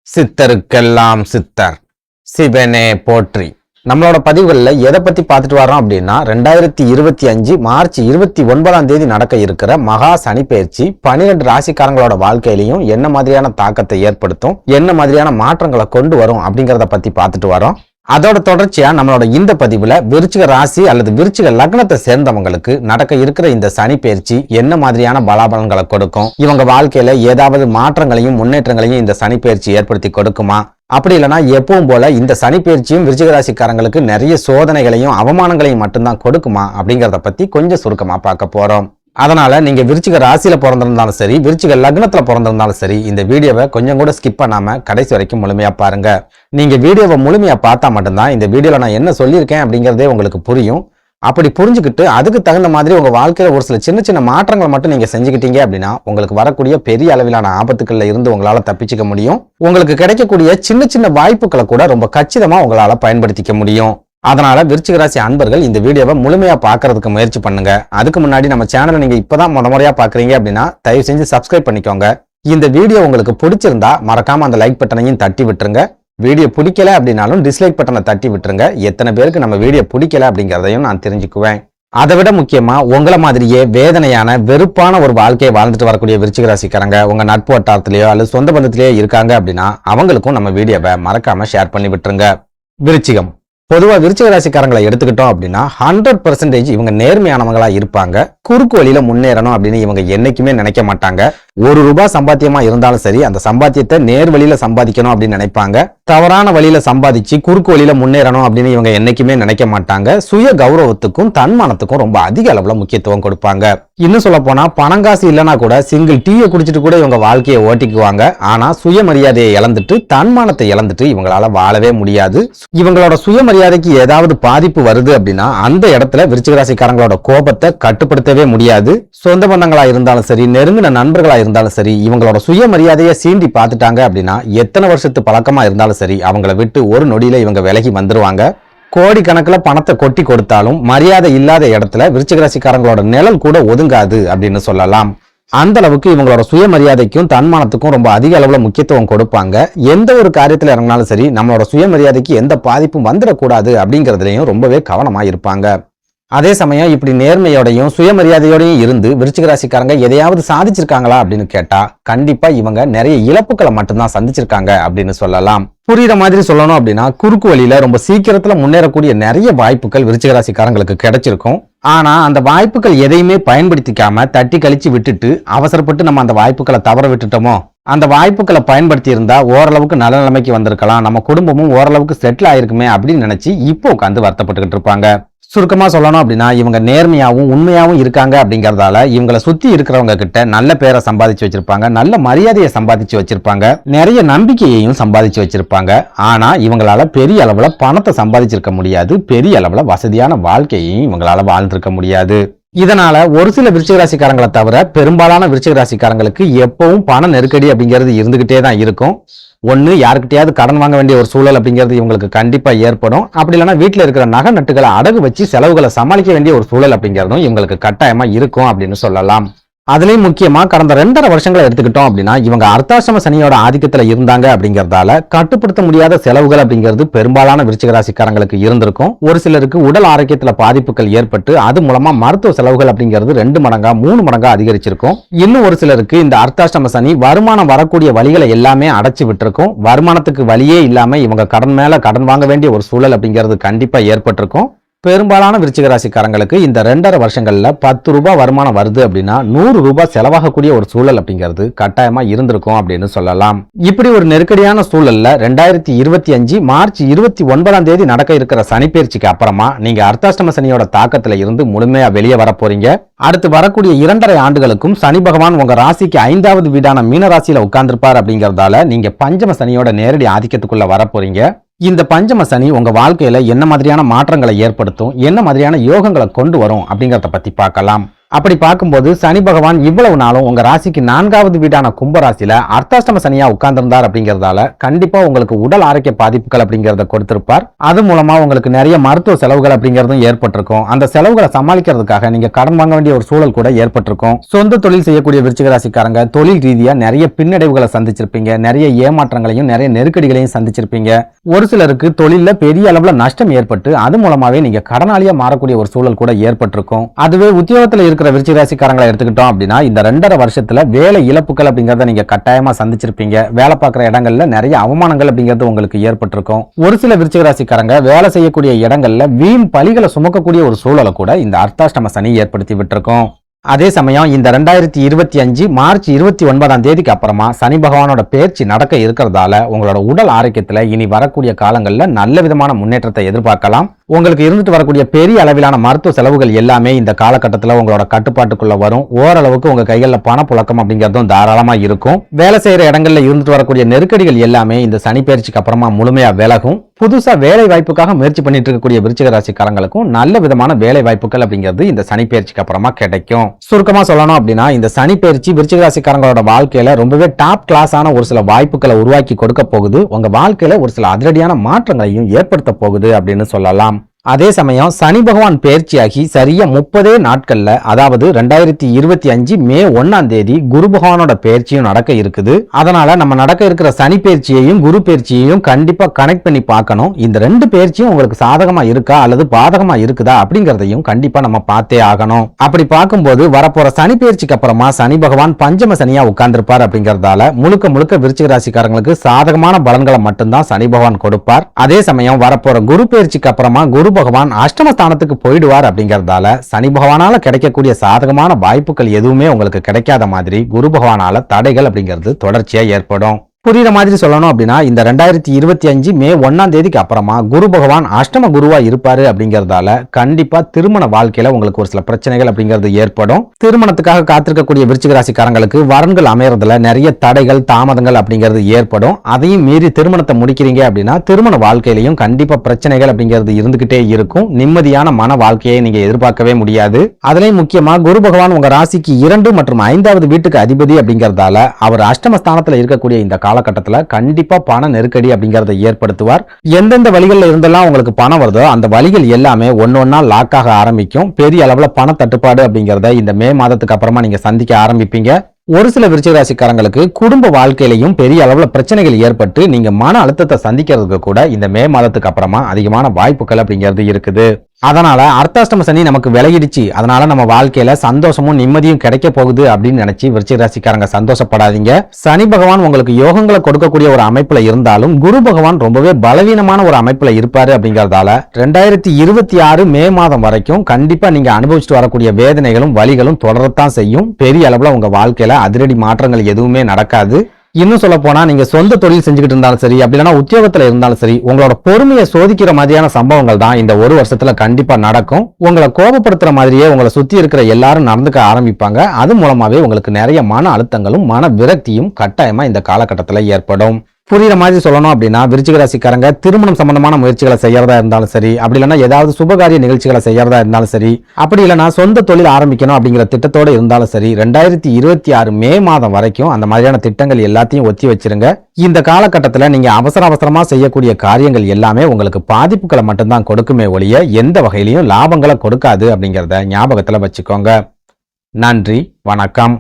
சித்தருக்கெல்லாம் சித்தர் சிவனே போற்றி. நம்மளோட பதிவுகளில் எதை பத்தி பார்த்துட்டு வரோம் அப்படின்னா 2025 மார்ச் 29ஆம் தேதி நடக்க இருக்கிற மகா சனி பயிற்சி 12 ராசிக்காரங்களோட வாழ்க்கையிலையும் என்ன மாதிரியான தாக்கத்தை ஏற்படுத்தும், என்ன மாதிரியான மாற்றங்களை கொண்டு வரும் அப்படிங்கிறத பத்தி பார்த்துட்டு வரோம். அதோட தொடர்ச்சியா நம்மளோட இந்த பதிவுல விருச்சிக ராசி அல்லது விருச்சிக லக்னத்தை சேர்ந்தவங்களுக்கு நடக்க இருக்கிற இந்த சனி பயிற்சி என்ன மாதிரியான பலாபலன்களை கொடுக்கும், இவங்க வாழ்க்கையில ஏதாவது மாற்றங்களையும் முன்னேற்றங்களையும் இந்த சனி பயிற்சி ஏற்படுத்தி கொடுக்குமா, அப்படி இல்லைன்னா எப்பவும் போல இந்த சனி பயிற்சியும் விருச்சிக ராசிக்காரங்களுக்கு நிறைய சோதனைகளையும் அவமானங்களையும் மட்டும்தான் கொடுக்குமா அப்படிங்கிறத பத்தி கொஞ்சம் சுருக்கமா பார்க்க போறோம். அதனால நீங்க விருச்சிக ராசியில பிறந்திருந்தாலும் சரி, விருச்சிக லக்னத்துல பிறந்திருந்தாலும் சரி, இந்த வீடியோவை கொஞ்சம் கூட ஸ்கிப் பண்ணாம கடைசி வரைக்கும் முழுமையா பாருங்க. நீங்க வீடியோவை முழுமையா பார்த்தா மட்டும்தான் இந்த வீடியோல நான் என்ன சொல்லியிருக்கேன் அப்படிங்கறதே உங்களுக்கு புரியும். அப்படி புரிஞ்சுக்கிட்டு அதுக்கு தகுந்த மாதிரி உங்க வாழ்க்கையில ஒரு சில சின்ன சின்ன மாற்றங்கள் மட்டும் நீங்க செஞ்சுக்கிட்டீங்க அப்படின்னா உங்களுக்கு வரக்கூடிய பெரிய அளவிலான ஆபத்துக்கள்ல இருந்து உங்களால தப்பிச்சுக்க முடியும். உங்களுக்கு கிடைக்கக்கூடிய சின்ன சின்ன வாய்ப்புகளை கூட ரொம்ப கச்சிதமா உங்களால பயன்படுத்திக்க முடியும். அதனால விருச்சிக ராசி அன்பர்கள் இந்த வீடியோவை முழுமையா பாக்குறதுக்கு முயற்சி பண்ணுங்க. அதுக்கு முன்னாடி நம்ம சேனலை நீங்க இப்பதான் முறையா பாக்குறீங்க அப்படின்னா தயவு செஞ்சு சப்ஸ்கிரைப் பண்ணிக்கோங்க. இந்த வீடியோ உங்களுக்கு பிடிச்சிருந்தா மறக்காம அந்த லைக் பட்டனையும் தட்டி விட்டுருங்க. வீடியோ பிடிக்கல அப்படின்னாலும் டிஸ்லைக் பட்டனை தட்டி விட்டுருங்க. எத்தனை பேருக்கு நம்ம வீடியோ பிடிக்கல அப்படிங்கிறதையும் நான் தெரிஞ்சுக்குவேன். அதை விட முக்கியமா உங்களை மாதிரியே வேதனையான வெறுப்பான ஒரு வாழ்க்கையை வாழ்ந்துட்டு வரக்கூடிய விருச்சிக ராசிக்காரங்க உங்க நட்பு வட்டாரத்திலேயோ அல்லது சொந்த பந்தத்திலேயோ இருக்காங்க அப்படின்னா அவங்களுக்கும் நம்ம வீடியோவை மறக்காம ஷேர் பண்ணி விட்டுருங்க. விருச்சிகம். பொதுவா விருச்சிக ராசிக்காரங்களை எடுத்துக்கிட்டோம் அப்படின்னா 100% இவங்க நேர்மையானவங்களா இருப்பாங்க. குறுக்கு வழியில முன்னேறணும் அப்படின்னு இவங்க என்னைக்குமே நினைக்க மாட்டாங்க. ₹1 சம்பாத்தியமா இருந்தாலும் சரி, அந்த சம்பாத்தியத்தை நேர் வழியில சம்பாதிக்கணும் அப்படின்னு நினைப்பாங்க. தவறான வழியில சம்பாதிச்சு குறுக்கு வழியில முன்னேறணும் அப்படின்னு இவங்க என்னைக்குமே நினைக்க மாட்டாங்க. சுய கௌரவத்துக்கும் தன்மானத்துக்கும் ரொம்ப அதிக அளவுல முக்கியத்துவம் கொடுப்பாங்க. இன்னும் சொல்ல போனா பணங்காசு இல்லைன்னா கூட சிங்கிள் டீயை குடிச்சிட்டு கூட இவங்க வாழ்க்கையை ஓட்டிக்குவாங்க. ஆனா சுயமரியாதையை இழந்துட்டு தன்மானத்தை இழந்துட்டு இவங்களால வாழவே முடியாது. இவங்களோட சுயமரியாதைக்கு ஏதாவது பாதிப்பு வருது அப்படின்னா அந்த இடத்துல விருச்சிக ராசிக்காரங்களோட கோபத்தை கட்டுப்படுத்தவே முடியாது. சொந்த பந்தங்களா இருந்தாலும் சரி, நெருங்கின நண்பர்களா இருந்தாலும் சரி, இவங்களோட சுயமரியாதையை சீண்டி பார்த்துட்டாங்க அப்படின்னா எத்தனை வருஷத்து பழக்கமா இருந்தாலும் சரி அவங்கள விட்டு ஒரு நொடியில இவங்க விலகி வந்துருவாங்க. கோடிக்கணக்கில் பணத்தை கொட்டி கொடுத்தாலும் மரியாதை இல்லாத இடத்துல விருச்சிக ராசிக்காரங்களோட நிழல் கூட ஒதுங்காது அப்படின்னு சொல்லலாம். அந்த அளவுக்கு இவங்களோட சுயமரியாதைக்கும் தன்மானத்துக்கும் ரொம்ப அதிக அளவுல முக்கியத்துவம் கொடுப்பாங்க. எந்த ஒரு காரியத்துல இறங்கினாலும் சரி நம்மளோட சுயமரியாதைக்கு எந்த பாதிப்பும் வந்துடக்கூடாது அப்படிங்கறதுலயும் ரொம்பவே கவனமா இருப்பாங்க. அதே சமயம் இப்படி நேர்மையோடையும் சுயமரியாதையோடையும் இருந்து விருச்சிக ராசிக்காரங்க எதையாவது சாதிச்சிருக்காங்களா அப்படின்னு கேட்டா கண்டிப்பா இவங்க நிறைய இழப்புகளை மட்டும்தான் சந்திச்சிருக்காங்க அப்படின்னு சொல்லலாம். புரியுற மாதிரி சொல்லணும் அப்படின்னா குறுக்கு வழியில ரொம்ப சீக்கிரத்துல முன்னேறக்கூடிய நிறைய வாய்ப்புகள் விருச்சிக ராசிக்காரங்களுக்கு கிடைச்சிருக்கும். ஆனா அந்த வாய்ப்புகள் எதையுமே பயன்படுத்திக்காம தட்டி கழிச்சு விட்டுட்டு அவசரப்பட்டு நம்ம அந்த வாய்ப்புகளை தவற விட்டுட்டோமோ, அந்த வாய்ப்புகளை பயன்படுத்தி இருந்தா ஓரளவுக்கு நல்ல நிலைமைக்கு வந்திருக்கலாம், நம்ம குடும்பமும் ஓரளவுக்கு செட்டில் ஆயிருக்குமே அப்படின்னு நினைச்சு இப்போ உட்காந்து வருத்தப்பட்டுக்கிட்டு இருப்பாங்க. சுருக்கமா சொல்லணும் அப்படின்னா இவங்க நேர்மையாவும் உண்மையாவும் இருக்காங்க அப்படிங்கறதால இவங்களை சுத்தி இருக்கிறவங்க கிட்ட நல்ல பேரை சம்பாதிச்சு வச்சிருப்பாங்க, நல்ல மரியாதையை சம்பாதிச்சு வச்சிருப்பாங்க, நிறைய நம்பிக்கையையும் சம்பாதிச்சு வச்சிருப்பாங்க. ஆனா இவங்களால பெரிய அளவுல பணத்தை சம்பாதிச்சிருக்க முடியாது, பெரிய அளவுல வசதியான வாழ்க்கையையும் இவங்களால வாழ்ந்திருக்க முடியாது. இதனால ஒரு சில விருச்சிக ராசிக்காரங்களை தவிர பெரும்பாலான விருச்சிக ராசிக்காரங்களுக்கு எப்பவும் பண நெருக்கடி அப்படிங்கிறது இருந்துகிட்டே தான் இருக்கும். ஒண்ணு யாருக்கிட்டையாவது கடன் வாங்க வேண்டிய ஒரு சூழல் அப்படிங்கிறது இவங்களுக்கு கண்டிப்பா ஏற்படும். அப்படி இல்லைன்னா வீட்டுல இருக்கிற நகை நட்டுகளை அடகு வச்சு செலவுகளை சமாளிக்க வேண்டிய ஒரு சூழல் அப்படிங்கிறதும் இவங்களுக்கு கட்டாயமா இருக்கும் அப்படின்னு சொல்லலாம். அதுலயும் முக்கியமா கடந்த 2.5 வருஷங்களை எடுத்துக்கிட்டோம் அப்படின்னா இவங்க அர்த்தாசிரம சனியோட ஆதிக்கத்துல இருந்தாங்க அப்படிங்கறதால கட்டுப்படுத்த முடியாத செலவுகள் அப்படிங்கிறது பெரும்பாலான விருச்சிக ராசிக்காரங்களுக்கு இருந்திருக்கும். ஒரு சிலருக்கு உடல் ஆரோக்கியத்துல பாதிப்புகள் ஏற்பட்டு அது மூலமா மருத்துவ செலவுகள் அப்படிங்கிறது 2 மடங்கா 3 மடங்கா அதிகரிச்சிருக்கும். இன்னும் ஒரு சிலருக்கு இந்த அர்த்தாசிரம சனி வருமானம் வரக்கூடிய வழிகளை எல்லாமே அடைச்சு விட்டுருக்கும். வருமானத்துக்கு வழியே இல்லாம இவங்க கடன் மேல கடன் வாங்க வேண்டிய ஒரு சூழல் அப்படிங்கிறது கண்டிப்பா ஏற்பட்டிருக்கும். பெரும்பாலான விருச்சிக ராசிக்காரங்களுக்கு இந்த 2.5 வருஷங்கள்ல ₹10 வருமானம் வருது அப்படின்னா ₹100 செலவாகக்கூடிய ஒரு சூழல் அப்படிங்கிறது கட்டாயமா இருந்திருக்கும் அப்படின்னு சொல்லலாம். இப்படி ஒரு நெருக்கடியான சூழல்ல 2025 மார்ச் 29ஆம் தேதி நடக்க இருக்கிற சனிப்பெயர்ச்சிக்கு அப்புறமா நீங்க அர்த்தாஷ்டம சனியோட தாக்கத்துல இருந்து முழுமையா வெளியே வர போறீங்க. அடுத்து வரக்கூடிய 2.5 ஆண்டுகளுக்கும் சனி பகவான் உங்க ராசிக்கு 5வது வீடான மீன ராசியில உட்கார்ந்திருப்பார் அப்படிங்கறதால நீங்க பஞ்சம சனியோட நேரடி ஆதிக்கத்துக்குள்ள வர போறீங்க. இந்த பஞ்சம சனி உங்க வாழ்க்கையில என்ன மாதிரியான மாற்றங்களை ஏற்படுத்தும், என்ன மாதிரியான யோகங்களை கொண்டு வரும் அப்படிங்கறத பத்தி பார்க்கலாம். அப்படி பார்க்கும்போது சனி பகவான் இவ்வளவு நாளும் உங்க ராசிக்கு 4வது வீடான கும்பராசியில அர்த்தாஷ்டம சனியா உட்கார்ந்திருந்தார் அப்படிங்கறதால கண்டிப்பா உங்களுக்கு உடல் ஆரோக்கிய பாதிப்புகள் அப்படிங்கறத கொடுத்திருப்பார். அது மூலமா உங்களுக்கு நிறைய மருத்துவ செலவுகள் அப்படிங்கறதும் ஏற்பட்டிருக்கும். அந்த செலவுகளை சமாளிக்கிறதுக்காக நீங்க கடன் வாங்க வேண்டிய ஒரு சூழல் கூட ஏற்பட்டிருக்கும். சொந்த தொழில் செய்யக்கூடிய விருச்சிக ராசிக்காரங்க தொழில் ரீதியா நிறைய பின்னடைவுகளை சந்திச்சிருப்பீங்க. நிறைய ஏமாற்றங்களையும் நிறைய நெருக்கடிகளையும் சந்திச்சிருப்பீங்க. ஒரு சிலருக்கு தொழில பெரிய அளவுல நஷ்டம் ஏற்பட்டு அது மூலமாவே நீங்க கடனாளியா மாறக்கூடிய ஒரு சூழல் கூட ஏற்பட்டிருக்கும். அதுவே உத்தியோகத்துல இருக்கிற விருச்சிக ராசிக்காரங்களை எடுத்துக்கிட்டோம் அப்படின்னா இந்த 2.5 வருஷத்துல வேலை இழப்புகள் அப்படிங்கறத நீங்க கட்டாயமா சந்திச்சிருப்பீங்க. வேலை பார்க்குற இடங்கள்ல நிறைய அவமானங்கள் அப்படிங்கிறது உங்களுக்கு ஏற்பட்டிருக்கும். ஒரு சில விருச்சிக ராசிக்காரங்க வேலை செய்யக்கூடிய இடங்கள்ல வீண் பழிகளை சுமக்கக்கூடிய ஒரு சூழலை கூட இந்த அர்த்தாஷ்டம சனி ஏற்படுத்தி விட்டுருக்கும். அதே சமயம் இந்த 2025 மார்ச் 29ஆம் தேதிக்கு அப்புறமா சனி பகவானோட பெயர்ச்சி நடக்க இருக்கிறதால உங்களோட உடல் ஆரோக்கியத்துல இனி வரக்கூடிய காலங்கள்ல நல்ல விதமான முன்னேற்றத்தை எதிர்பார்க்கலாம். உங்களுக்கு இருந்துட்டு வரக்கூடிய பெரிய அளவிலான மருத்துவ செலவுகள் எல்லாமே இந்த காலகட்டத்தில் உங்களோட கட்டுப்பாட்டுக்குள்ள வரும். ஓரளவுக்கு உங்க கைகளில் பணப்புழக்கம் அப்படிங்கிறதும் தாராளமா இருக்கும். வேலை செய்யற இடங்கள்ல இருந்துட்டு வரக்கூடிய நெருக்கடிகள் எல்லாமே இந்த சனி பெயர்ச்சிக்கு அப்புறமா முழுமையா விலகும். புதுசா வேலை வாய்ப்புக்காக முயற்சி பண்ணிட்டு இருக்கக்கூடிய விருச்சிக ராசிக்காரங்களுக்கும் நல்ல விதமான வேலை வாய்ப்புகள் அப்படிங்கிறது இந்த சனி பெயர்ச்சிக்கு அப்புறமா கிடைக்கும். சுருக்கமா சொல்லணும் அப்படின்னா இந்த சனி பெயர்ச்சி விருச்சிக ராசிக்காரங்களோட வாழ்க்கையில ரொம்பவே டாப் கிளாஸான ஒரு சில வாய்ப்புகளை உருவாக்கி கொடுக்க போகுது. உங்க வாழ்க்கையில ஒரு சில அதிரடியான மாற்றங்களையும் ஏற்படுத்த போகுது அப்படின்னு சொல்லலாம். அதே சமயம் சனி பகவான் பெயர்ச்சியாகி சரியா 30 நாட்கள்ல அதாவது 2025 மே 1ஆம் தேதி குரு பகவானோட பெயர்ச்சியும் நடக்க இருக்குது. அதனால நம்ம நடக்க இருக்கிற சனி பெயர்ச்சியையும் குரு பெயர்ச்சியையும் கண்டிப்பா கனெக்ட் பண்ணி பார்க்கணும். இந்த 2 பெயர்ச்சியும் உங்களுக்கு சாதகமா இருக்கா அல்லது பாதகமா இருக்குதா அப்படிங்கறதையும் கண்டிப்பா நம்ம பார்த்தே ஆகணும். அப்படி பார்க்கும்போது வரப்போற சனி பெயர்ச்சிக்கு அப்புறமா சனி பகவான் பஞ்சம சனியா உட்கார்ந்திருப்பார் அப்படிங்கறதால முழுக்க முழுக்க விருச்சிக ராசிக்காரங்களுக்கு சாதகமான பலன்களை மட்டும்தான் சனி பகவான் கொடுப்பார். அதே சமயம் வரப்போற குரு பெயர்ச்சிக்கு அப்புறமா குரு பகவான் அஷ்டமஸ்தானத்துக்கு போயிடுவார் அப்படிங்கறதால சனி பகவானால கிடைக்கக்கூடிய சாதகமான வாய்ப்புகள் எதுவுமே உங்களுக்கு கிடைக்காத மாதிரி குரு பகவானால தடைகள் அப்படிங்கிறது தொடர்ச்சியா ஏற்படும். புரியுற மாதிரி சொல்லணும் அப்படின்னா இந்த 2025 மே 1ஆம் தேதிக்கு அப்புறமா குரு பகவான் அஷ்டம குருவா இருப்பாரு அப்படிங்கறதால கண்டிப்பா திருமண வாழ்க்கையில உங்களுக்கு ஒரு சில பிரச்சனைகள் அப்படிங்கிறது ஏற்படும். திருமணத்துக்காக காத்திருக்கக்கூடிய விருச்சிக ராசிக்காரங்களுக்கு வரன்கள் அமையறதுல நிறைய தடைகள் தாமதங்கள் அப்படிங்கிறது ஏற்படும். அதையும் மீறி திருமணத்தை முடிக்கிறீங்க அப்படின்னா திருமண வாழ்க்கையிலையும் கண்டிப்பா பிரச்சனைகள் அப்படிங்கிறது இருந்துகிட்டே இருக்கும். நிம்மதியான மன வாழ்க்கையை நீங்க எதிர்பார்க்கவே முடியாது. அதுலயும் முக்கியமா குரு பகவான் உங்க ராசிக்கு 2 மற்றும் 5வது வீட்டுக்கு அதிபதி அப்படிங்கறதால அவர் அஷ்டமஸ்தானத்துல இருக்கக்கூடிய இந்த காலகட்டத்துல கண்டிப்பா பண நெருக்கடி அப்படிங்கறத ஏற்படுத்துவார். எந்தெந்த வழிகள்ல இருந்தெல்லாம் உங்களுக்கு பணம் வருதோ அந்த வழிகள் எல்லாமே ஒன்னொன்னா லாக் ஆக ஆரம்பிக்கும். பெரிய அளவுல பண தட்டுப்பாடு அப்படிங்கறத இந்த மே மாதத்துக்கு அப்புறமா நீங்க சந்திக்க ஆரம்பிப்பீங்க. ஒரு சில விருச்சிக ராசிக்காரங்களுக்கு குடும்ப வாழ்க்கையிலையும் பெரிய அளவுல பிரச்சனைகள் ஏற்பட்டு நீங்க மன அழுத்தத்தை சந்திக்கிறதுக்கு கூட இந்த மே மாதத்துக்கு அப்புறமா அதிகமான வாய்ப்புகள் அப்படிங்கிறது இருக்குது. அதனால அர்த்தாஷ்டம சனி நமக்கு விலகிடுச்சு, அதனால நம்ம வாழ்க்கையில சந்தோஷமும் நிம்மதியும் கிடைக்க போகுது அப்படின்னு நினைச்சு விருச்சிக ராசிக்காரங்க சந்தோஷப்படாதீங்க. சனி பகவான் உங்களுக்கு யோகங்களை கொடுக்கக்கூடிய ஒரு அமைப்புல இருந்தாலும் குரு பகவான் ரொம்பவே பலவீனமான ஒரு அமைப்புல இருப்பாரு அப்படிங்கறதால 2026 மே மாதம் வரைக்கும் கண்டிப்பா நீங்க அனுபவிச்சுட்டு வரக்கூடிய வேதனைகளும் வலிகளும் தொடரத்தான் செய்யும். பெரிய அளவுல உங்க வாழ்க்கையில அதிரடி மாற்றங்கள் எதுவுமே நடக்காது. இன்னும் சொல்ல போனா நீங்க சொந்த தொழில் செஞ்சுக்கிட்டு இருந்தாலும் சரி அப்படி இல்லைன்னா உத்தியோகத்துல இருந்தாலும் சரி உங்களோட பொறுமையை சோதிக்கிற மாதிரியான சம்பவங்கள் தான் இந்த ஒரு வருஷத்துல கண்டிப்பா நடக்கும். உங்களை கோபப்படுத்துற மாதிரியே உங்களை சுத்தி இருக்கிற எல்லாரும் நடந்துக்க ஆரம்பிப்பாங்க. அது மூலமாவே உங்களுக்கு நிறைய மன அழுத்தங்களும் மன விரக்தியும் கட்டாயமா இந்த காலகட்டத்துல ஏற்படும். புரியுற மாதிரி சொல்லணும் அப்படின்னா விருச்சிக ராசிக்காரங்க திருமணம் சம்பந்தமான முயற்சிகளை செய்யறதா இருந்தாலும் சரி அப்படி இல்லைன்னா ஏதாவது சுபகாரிய நிகழ்ச்சிகளை செய்யறதா இருந்தாலும் சரி அப்படி இல்லைன்னா சொந்த தொழில் ஆரம்பிக்கணும் அப்படிங்கிற திட்டத்தோட இருந்தாலும் சரி 2026 மே மாதம் வரைக்கும் அந்த மாதிரியான திட்டங்கள் எல்லாத்தையும் ஒத்தி வச்சிருங்க. இந்த காலகட்டத்தில் நீங்க அவசரமா செய்யக்கூடிய காரியங்கள் எல்லாமே உங்களுக்கு பாதிப்புகளை மட்டும்தான் கொடுக்குமே ஒழிய எந்த வகையிலையும் லாபங்களை கொடுக்காது அப்படிங்கிறத ஞாபகத்துல வச்சுக்கோங்க. நன்றி, வணக்கம்.